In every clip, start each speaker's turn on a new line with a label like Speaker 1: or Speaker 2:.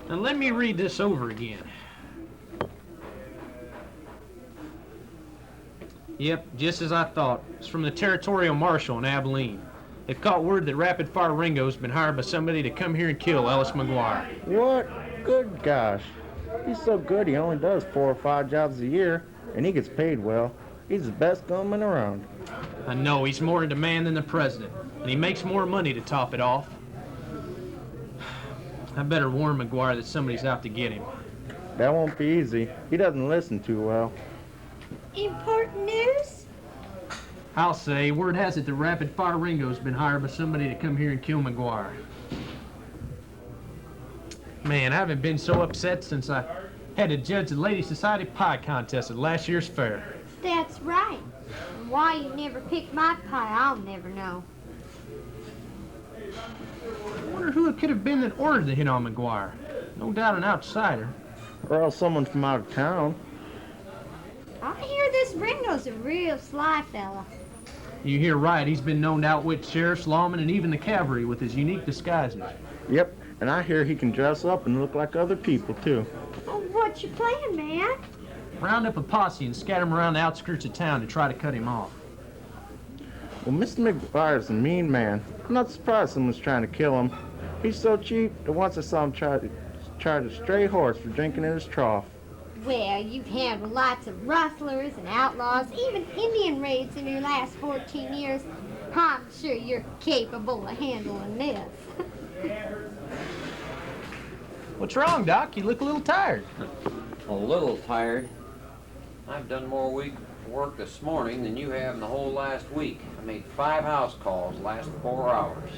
Speaker 1: Now let me read this over again. Yep, just as I thought. It's from the Territorial Marshal in Abilene. They've caught word that Rapid Fire Ringo's been hired by somebody to come here and kill Ellis McGuire.
Speaker 2: What? Good gosh. He's so good he only does 4 or 5 jobs a year, and he gets paid well. He's the best gunman around.
Speaker 1: I know, he's more in demand than the president, and he makes more money to top it off. I better warn McGuire that somebody's out to get him.
Speaker 2: That won't be easy. He doesn't listen too well.
Speaker 3: Important news?
Speaker 1: I'll say, word has it that Rapid Fire Ringo's been hired by somebody to come here and kill McGuire. Man, I haven't been so upset since I had to judge the Lady Society pie contest at last year's fair.
Speaker 3: That's right. And why you never picked my pie, I'll never know.
Speaker 1: I wonder who it could have been that ordered the hit on McGuire. No doubt an outsider.
Speaker 2: Or else someone from out of town.
Speaker 3: I hear this Ringo's a real sly fella.
Speaker 1: You hear right, he's been known to outwit sheriffs, lawmen, and even the cavalry with his unique disguises.
Speaker 2: Yep, and I hear he can dress up and look like other people, too.
Speaker 3: Oh, what's your plan, man?
Speaker 1: Round up a posse and scatter him around the outskirts of town to try to cut him off.
Speaker 2: Well, Mr. McGuire's a mean man. I'm not surprised someone's trying to kill him. He's so cheap that once I saw him charge a stray horse for drinking in his trough.
Speaker 3: Well, you've handled lots of rustlers and outlaws, even Indian raids in your last 14 years. I'm sure you're capable of handling this.
Speaker 1: What's wrong, Doc? You look a little tired.
Speaker 4: A little tired. I've done more work this morning than you have in the whole last week. I made 5 house calls the last 4 hours.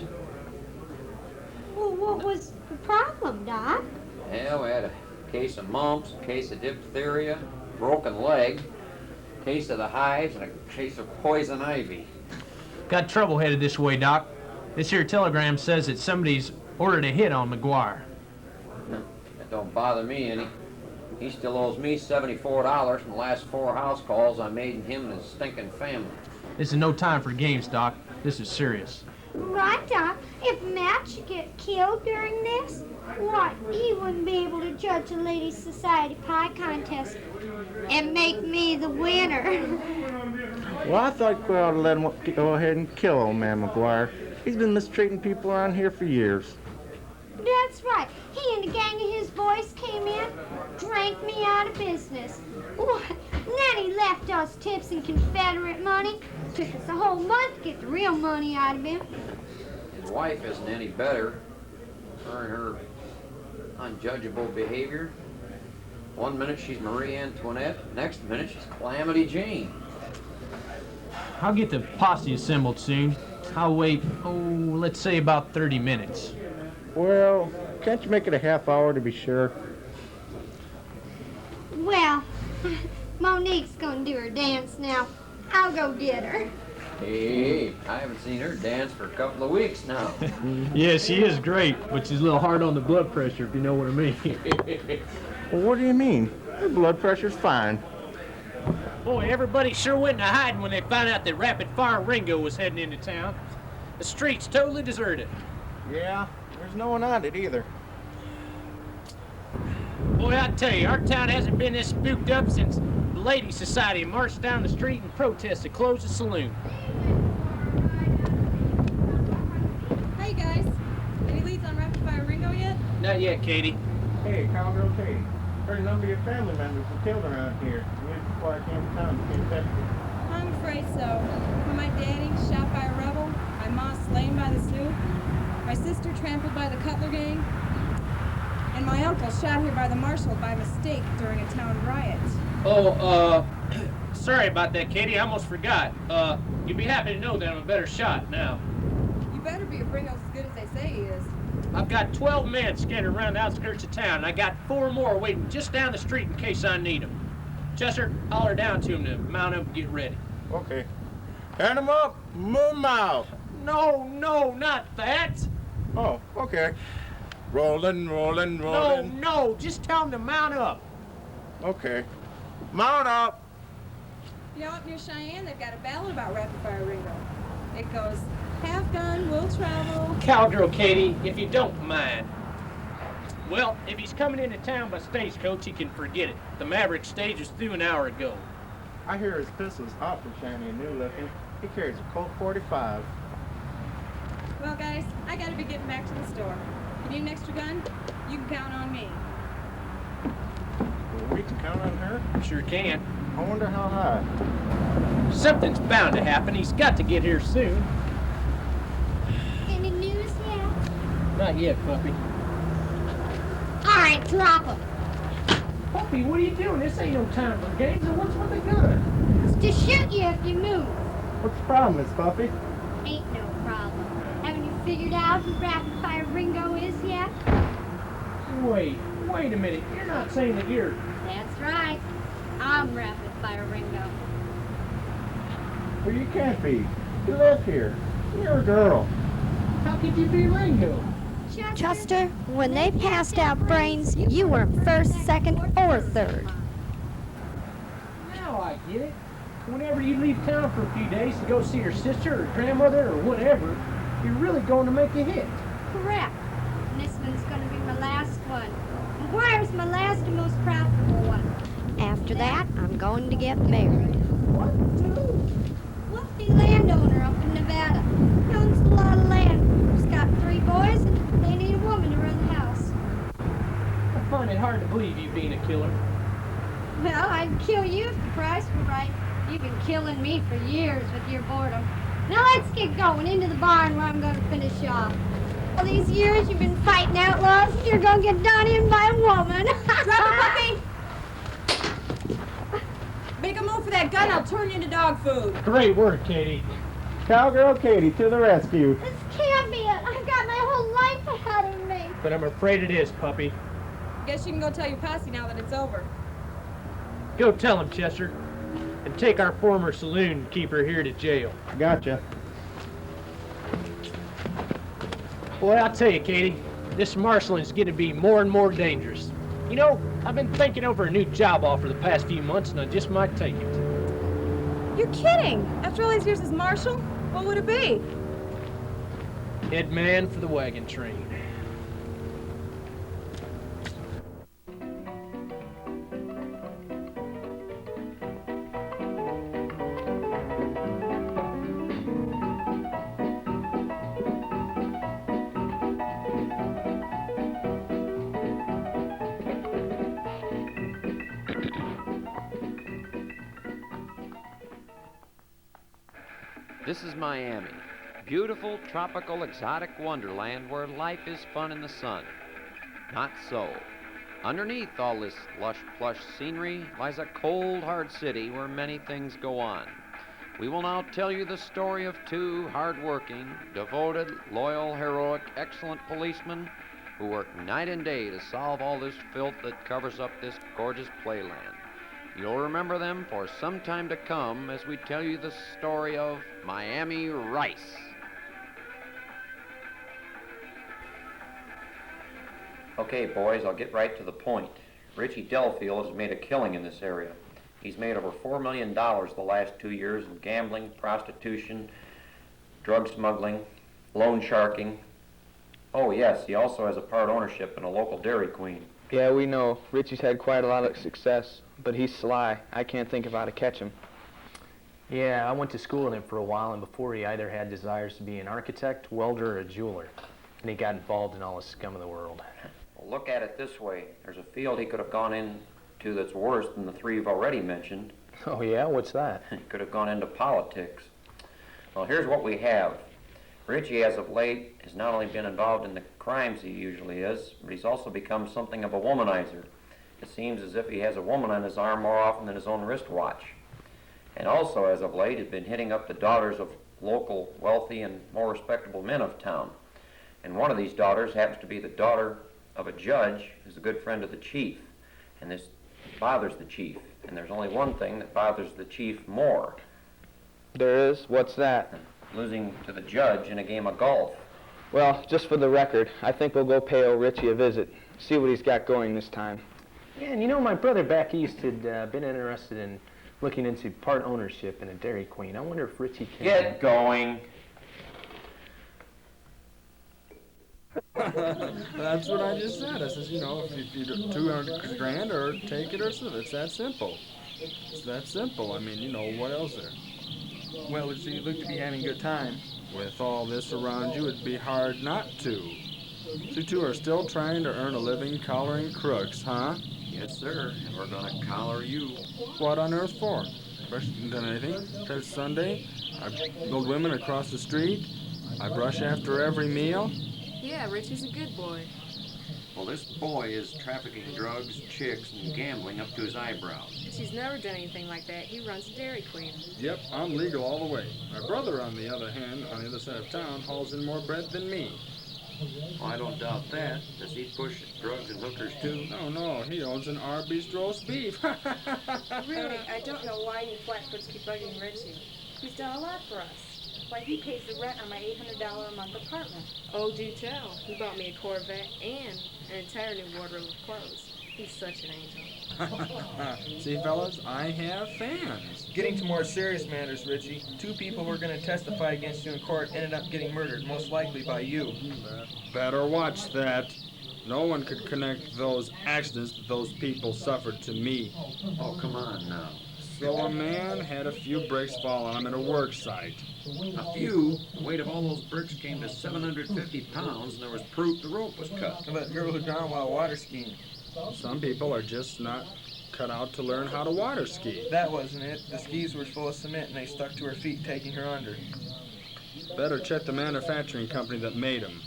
Speaker 3: Well, what was the problem, Doc?
Speaker 4: Yeah, we had a case of mumps, a case of diphtheria, broken leg, a case of the hives, and a case of poison ivy.
Speaker 1: Got trouble headed this way, Doc. This here telegram says that somebody's ordered a hit on McGuire.
Speaker 4: That don't bother me any. He still owes me $74 from the last 4 house calls I made in him and his stinking family.
Speaker 1: This is no time for games, Doc. This is serious.
Speaker 3: Right, Doc. If Matt should get killed during this, what, he wouldn't be able to judge the Ladies' Society pie contest and make me the winner.
Speaker 2: Well, I thought we ought to let him go ahead and kill old man McGuire. He's been mistreating people around here for years.
Speaker 3: That's right. He and a gang of his boys came in, drank me out of business. What? And then he left us tips and Confederate money. Took us a whole month to get the real money out of him.
Speaker 4: His wife isn't any better for her unjudgeable behavior. One minute she's Marie Antoinette, next minute she's Calamity Jane.
Speaker 1: I'll get the posse assembled soon. I'll wait, let's say about 30 minutes.
Speaker 2: Well, can't you make it a half hour to be sure?
Speaker 3: Well, Monique's gonna do her dance now. I'll go get her.
Speaker 4: Hey, I haven't seen her dance for a couple of weeks now.
Speaker 1: Yeah, she is great, but she's a little hard on the blood pressure, if you know what I mean.
Speaker 2: Well, what do you mean? Her blood pressure's fine.
Speaker 1: Boy, everybody sure went into hiding when they found out that Rapid Fire Ringo was heading into town. The streets totally deserted.
Speaker 2: Yeah, there's no one on it either.
Speaker 1: Boy, I tell you, our town hasn't been this spooked up since the Ladies' Society marched down the street in protest to close the saloon.
Speaker 5: Hey guys, any leads on Rapid Fire Ringo yet?
Speaker 1: Not yet, Katie.
Speaker 2: Hey, Cowgirl Katie. Heard a number of your family members were killed around here. Years before I came to town to get tested.
Speaker 5: I'm afraid so. When my daddy shot by a rebel, my ma slain by the Sioux, my sister trampled by the Cutler gang, and my uncle shot here by the marshal by mistake during a town riot.
Speaker 1: Sorry about that, Katie. I almost forgot. You'd be happy to know that I'm a better shot now.
Speaker 5: You better be a Ringo's as good as they say he is.
Speaker 1: I've got 12 men scattered around the outskirts of town, and I got 4 more waiting just down the street in case I need them. Chester, holler down to them to mount up and get ready.
Speaker 2: Okay. Hand them up, move 'em out.
Speaker 1: No, not that.
Speaker 2: Oh, okay. Rolling, rolling, rolling.
Speaker 1: No, just tell him to mount up.
Speaker 2: Okay. Mount up.
Speaker 5: You know, up near Cheyenne, they've got a ballad about Rapid Fire Ringo. It goes, half gun will travel.
Speaker 1: Cowgirl Katie, if you don't mind. Well, if he's coming into town by stagecoach, he can forget it. The Maverick stage was through an hour ago.
Speaker 2: I hear his pistol's awfully shiny and new looking. He carries a Colt 45.
Speaker 5: Well, guys, I gotta be getting back to the store. You need an extra gun? You can count on me.
Speaker 2: Well, we can count on her?
Speaker 1: Sure can.
Speaker 2: I wonder how high.
Speaker 1: Something's bound to happen. He's got to get here soon.
Speaker 3: Any news yet?
Speaker 1: Not yet, puppy.
Speaker 3: All right, drop him.
Speaker 1: Puppy, what are you doing? This ain't no time for games. And what's with the gun?
Speaker 3: It's to shoot you if you move.
Speaker 2: What's the problem, Miss Puppy?
Speaker 3: Ain't no problem. Haven't you figured out who Rapid Fire Ringo is yet?
Speaker 1: Wait a minute. You're not saying that you're...
Speaker 3: That's right. I'm Rapid Fire Ringo.
Speaker 2: Well, you can't be. You live here. You're a girl.
Speaker 1: How could you be Ringo?
Speaker 3: Chester, when they passed out brains, you were first, second, or third.
Speaker 1: Now I get it. Whenever you leave town for a few days to go see your sister or grandmother or whatever, you're really going to make a hit.
Speaker 3: Correct. And this one's going to be my last one. McGuire's my last and most profitable one. After that, I'm going to get married.
Speaker 1: What?
Speaker 3: Wealthy landowner up in Nevada. He owns a lot of land. He's got 3 boys, and they need a woman to run the house.
Speaker 1: I find it hard to believe you being a killer.
Speaker 3: Well, I'd kill you if the price were right. You've been killing me for years with your boredom. Now let's get going into the barn where I'm going to finish off. All these years you've been fighting outlaws, you're going to get done in by a woman.
Speaker 5: Drop it, puppy! Make a move for that gun, I'll turn you into dog food.
Speaker 1: Great work, Katie.
Speaker 2: Cowgirl Katie to the rescue.
Speaker 3: This can't be it. I've got my whole life ahead of me.
Speaker 1: But I'm afraid it is, puppy.
Speaker 5: Guess you can go tell your posse now that it's over.
Speaker 1: Go tell him, Chester. And take our former saloon keeper here to jail.
Speaker 2: Gotcha.
Speaker 1: Boy, I'll tell you, Katie, this marshaling's going to be more and more dangerous. You know, I've been thinking over a new job offer the past few months, and I just might take it.
Speaker 5: You're kidding! After all these years as marshal, what would it be?
Speaker 1: Head man for the wagon train.
Speaker 4: This is Miami, beautiful, tropical, exotic wonderland where life is fun in the sun. Not so. Underneath all this lush, plush scenery lies a cold, hard city where many things go on. We will now tell you the story of 2 hard-working, devoted, loyal, heroic, excellent policemen who work night and day to solve all this filth that covers up this gorgeous playland. You'll remember them for some time to come as we tell you the story of Miami Rice. Okay, boys, I'll get right to the point. Richie Delfield has made a killing in this area. He's made over $4 million the last 2 years in gambling, prostitution, drug smuggling, loan sharking. Oh, yes, he also has a part ownership in a local Dairy Queen.
Speaker 6: Yeah, we know. Richie's had quite a lot of success, but he's sly. I can't think of how to catch him.
Speaker 7: Yeah, I went to school with him for a while, and before he either had desires to be an architect, welder, or a jeweler. And he got involved in all the scum of the world.
Speaker 4: Well, look at it this way. There's a field he could have gone into that's worse than the 3 you've already mentioned.
Speaker 7: Oh yeah? What's that?
Speaker 4: He could have gone into politics. Well, here's what we have. Richie, as of late, has not only been involved in the crimes he usually is, but he's also become something of a womanizer. It seems as if he has a woman on his arm more often than his own wristwatch. And also, as of late, has been hitting up the daughters of local, wealthy, and more respectable men of town. And one of these daughters happens to be the daughter of a judge who's a good friend of the chief. And this bothers the chief. And there's only one thing that bothers the chief more.
Speaker 6: There is? What's that?
Speaker 4: Losing to the judge in a game of golf.
Speaker 6: Well, just for the record, I think we'll go pay old Richie a visit, see what he's got going this time.
Speaker 7: Yeah, and you know, my brother back east had been interested in looking into part ownership in a Dairy Queen. I wonder if Richie can...
Speaker 4: Get going.
Speaker 8: That's what I just said. I says, you know, if you do 200 grand or take it or something, it's that simple. It's that simple. I mean, you know, what else there?
Speaker 9: Well, so you look to be having a good time.
Speaker 8: With all this around you, it'd be hard not to. So you two are still trying to earn a living collaring crooks, huh?
Speaker 4: Yes, sir. And we're gonna collar you.
Speaker 8: What on earth for? Fresh done anything? It's Sunday. I build women across the street. I brush after every meal.
Speaker 5: Yeah, Richie's a good boy.
Speaker 4: Well, this boy is trafficking drugs, chicks, and gambling up to his eyebrows.
Speaker 5: She's never done anything like that. He runs a Dairy Queen.
Speaker 8: Yep, I'm legal all the way. My brother, on the other hand, on the other side of town, hauls in more bread than me.
Speaker 4: Well, I don't doubt that. Does he push drugs and hookers, too?
Speaker 8: No, he owns an Arby's roast beef.
Speaker 5: Really, I don't know why you flatfoots keep bugging Richie. He's done a lot for us. Why, he pays the rent on my $800 a month apartment. Oh, do tell. He bought me a Corvette and an entire new wardrobe of clothes. He's such an angel.
Speaker 8: See, fellas, I have fans.
Speaker 9: Getting to more serious matters, Richie. 2 people who were going to testify against you in court ended up getting murdered, most likely by you.
Speaker 8: Better watch that. No one could connect those accidents that those people suffered to me.
Speaker 4: Oh, come on now.
Speaker 8: So a man had a few bricks fall on him at a work site.
Speaker 4: A few? The weight of all those bricks came to 750 pounds, and there was proof the rope was cut.
Speaker 9: How about the girl who drowned while water skiing?
Speaker 8: Some people are just not cut out to learn how to water ski.
Speaker 9: That wasn't it. The skis were full of cement and they stuck to her feet, taking her under.
Speaker 8: Better check the manufacturing company that made them.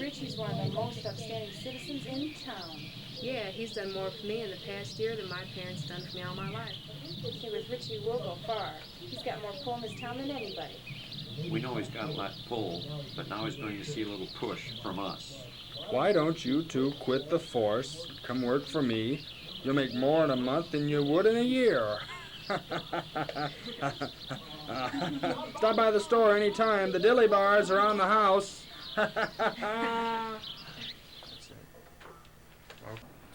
Speaker 5: Richie's one of the most upstanding citizens in town. Yeah, he's done more for me in the past year than my parents done for me all my life. He with Richie will go far. He's got more pull in this town than anybody.
Speaker 4: We know he's got a lot of pull, but now he's going to see a little push from us.
Speaker 8: Why don't you two quit the force, come work for me? You'll make more in a month than you would in a year. Stop by the store anytime. The dilly bars are on the house.
Speaker 4: It's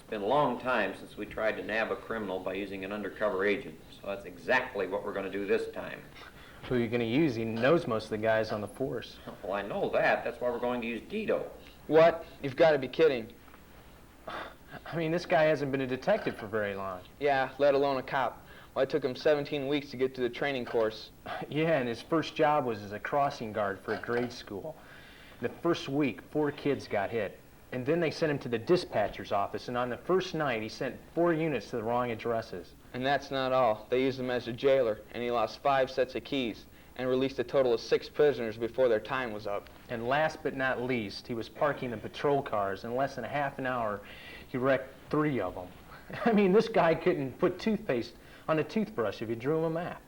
Speaker 4: been a long time since we tried to nab a criminal by using an undercover agent, so that's exactly what we're going to do this time.
Speaker 7: Who are you going to use? He knows most of the guys on the force.
Speaker 4: Well, I know that. That's why we're going to use Dido.
Speaker 6: What? You've got to be kidding.
Speaker 7: I mean, this guy hasn't been a detective for very long.
Speaker 6: Yeah, let alone a cop. Well, it took him 17 weeks to get to the training course.
Speaker 7: Yeah, and his first job was as a crossing guard for a grade school. The first week, 4 kids got hit. And then they sent him to the dispatcher's office, and on the first night, he sent 4 units to the wrong addresses.
Speaker 6: And that's not all. They used him as a jailer, and he lost 5 sets of keys and released a total of 6 prisoners before their time was up.
Speaker 7: And last but not least, he was parking the patrol cars. In less than a half an hour, he wrecked 3 of them. I mean, this guy couldn't put toothpaste on a toothbrush if you drew him a map.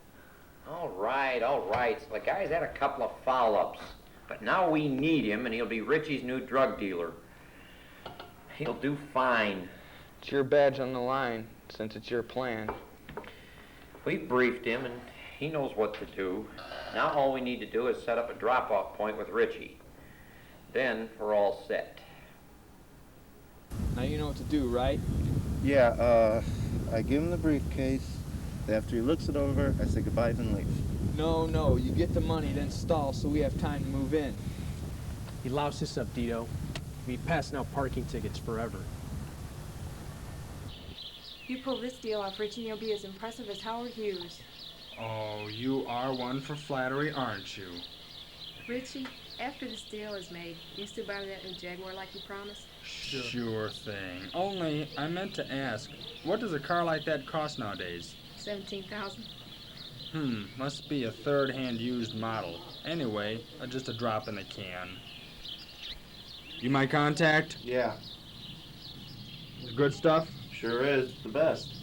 Speaker 4: All right. So the guy's had a couple of foul-ups, but now we need him, and he'll be Richie's new drug dealer. He'll do fine.
Speaker 6: It's your badge on the line, since it's your plan.
Speaker 4: We've briefed him, and he knows what to do. Now all we need to do is set up a drop-off point with Richie. Then we're all set.
Speaker 10: Now you know what to do, right?
Speaker 2: Yeah, I give him the briefcase. After he looks it over, I say goodbye and leave.
Speaker 10: No, you get the money, then stall so we have time to move in.
Speaker 1: He loused this up, Dido. We'll be passing out parking tickets forever.
Speaker 5: You pull this deal off, Richie, and you'll be as impressive as Howard Hughes.
Speaker 8: Oh, you are one for flattery, aren't you?
Speaker 5: Richie, after this deal is made, you still buy that new Jaguar like you promised?
Speaker 8: Sure thing. Only, I meant to ask, what does a car like that cost nowadays?
Speaker 5: $17,000.
Speaker 8: Must be a third-hand used model. Anyway, just a drop in the can. You my contact?
Speaker 2: Yeah,
Speaker 8: Good stuff?
Speaker 2: sure is. The best.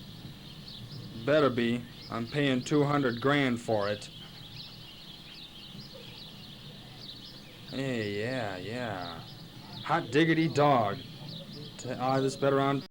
Speaker 8: Better be. I'm paying 200 grand for it. Hey, yeah. Hot diggity dog. This better on